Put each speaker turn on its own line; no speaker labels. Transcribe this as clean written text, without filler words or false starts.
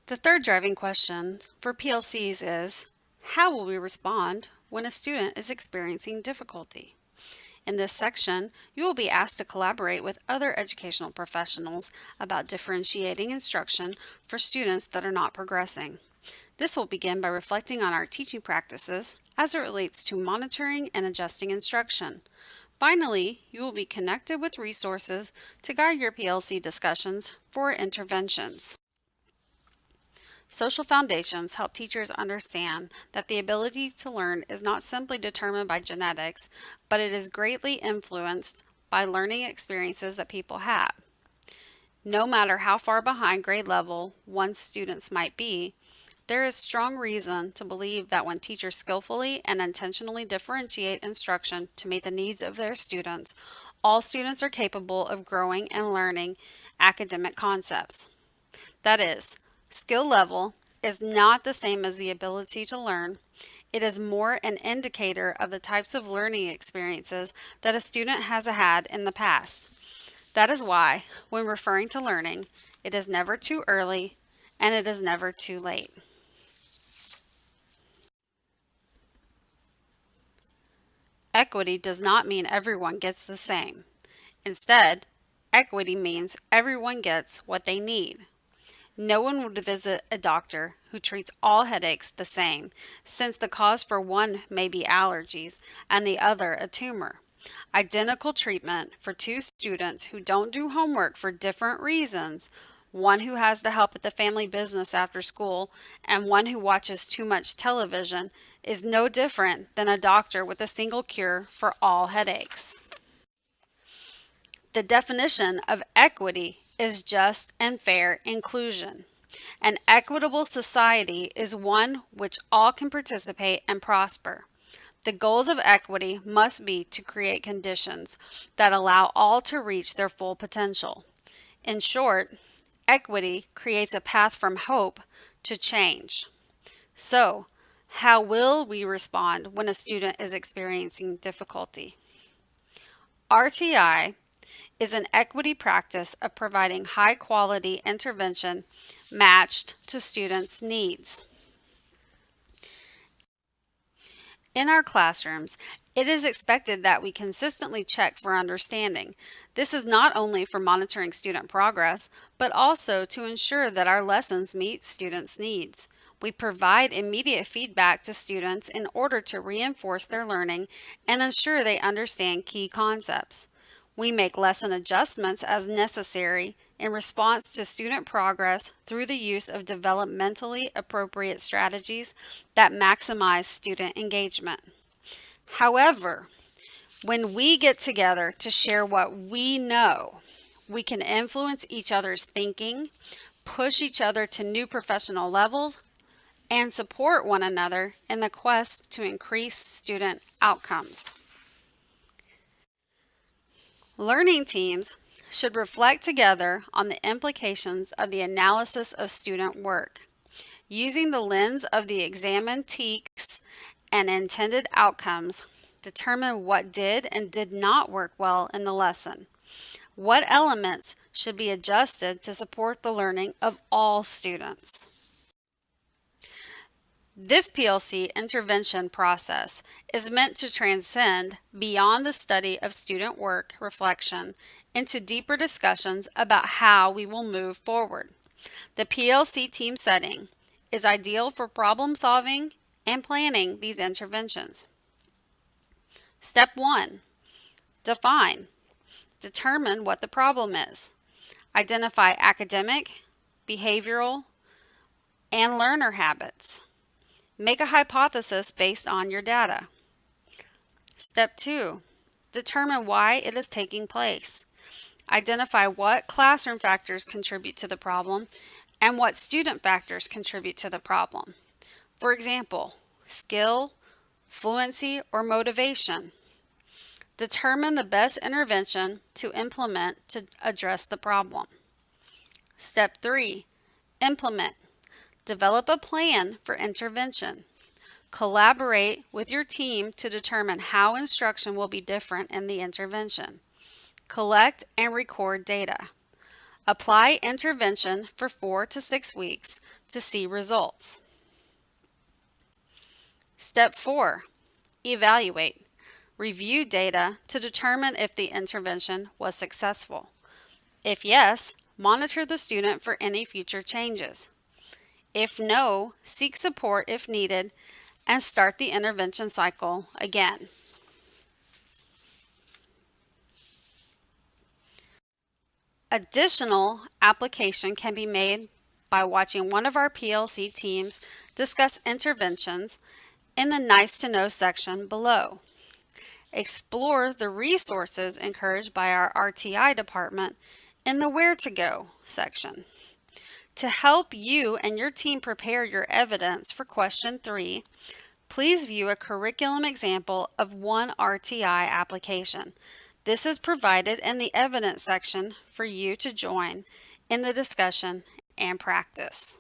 The third driving question for PLCs is, how will we respond when a student is experiencing difficulty? In this section, you will be asked to collaborate with other educational professionals about differentiating instruction for students that are not progressing. This will begin by reflecting on our teaching practices as it relates to monitoring and adjusting instruction. Finally, you will be connected with resources to guide your PLC discussions for interventions. Social foundations help teachers understand that the ability to learn is not simply determined by genetics, but it is greatly influenced by learning experiences that people have. No matter how far behind grade level one's students might be, there is strong reason to believe that when teachers skillfully and intentionally differentiate instruction to meet the needs of their students, all students are capable of growing and learning academic concepts. That is, skill level is not the same as the ability to learn. It is more an indicator of the types of learning experiences that a student has had in the past. That is why, when referring to learning, it is never too early and it is never too late. Equity does not mean everyone gets the same. Instead, equity means everyone gets what they need. No one would visit a doctor who treats all headaches the same, since the cause for one may be allergies and the other a tumor. Identical treatment for two students who don't do homework for different reasons, one who has to help at the family business after school and one who watches too much television, is no different than a doctor with a single cure for all headaches. The definition of equity is just and fair inclusion. An equitable society is one which all can participate and prosper. The goals of equity must be to create conditions that allow all to reach their full potential. In short, equity creates a path from hope to change. So, how will we respond when a student is experiencing difficulty? RTI is an equity practice of providing high-quality intervention matched to students' needs. In our classrooms, it is expected that we consistently check for understanding. This is not only for monitoring student progress, but also to ensure that our lessons meet students' needs. We provide immediate feedback to students in order to reinforce their learning and ensure they understand key concepts. We make lesson adjustments as necessary in response to student progress through the use of developmentally appropriate strategies that maximize student engagement. However, when we get together to share what we know, we can influence each other's thinking, push each other to new professional levels, and support one another in the quest to increase student outcomes. Learning teams should reflect together on the implications of the analysis of student work. Using the lens of the examined TEKS and intended outcomes, determine what did and did not work well in the lesson. What elements should be adjusted to support the learning of all students? This PLC intervention process is meant to transcend beyond the study of student work reflection into deeper discussions about how we will move forward. The PLC team setting is ideal for problem solving and planning these interventions. Step 1. Define. Determine what the problem is. Identify academic, behavioral, and learner habits. Make a hypothesis based on your data. Step 2. Determine why it is taking place. Identify what classroom factors contribute to the problem and what student factors contribute to the problem. For example, skill, fluency, or motivation. Determine the best intervention to implement to address the problem. Step 3. Implement. Develop a plan for intervention. Collaborate with your team to determine how instruction will be different in the intervention. Collect and record data. Apply intervention for 4 to 6 weeks to see results. Step 4. Evaluate. Review data to determine if the intervention was successful. If yes, monitor the student for any future changes. If no, seek support if needed and start the intervention cycle again. Additional application can be made by watching one of our PLC teams discuss interventions in the Nice to Know section below. Explore the resources encouraged by our RTI department in the Where to Go section. To help you and your team prepare your evidence for question 3, please view a curriculum example of one RTI application. This is provided in the evidence section for you to join in the discussion and practice.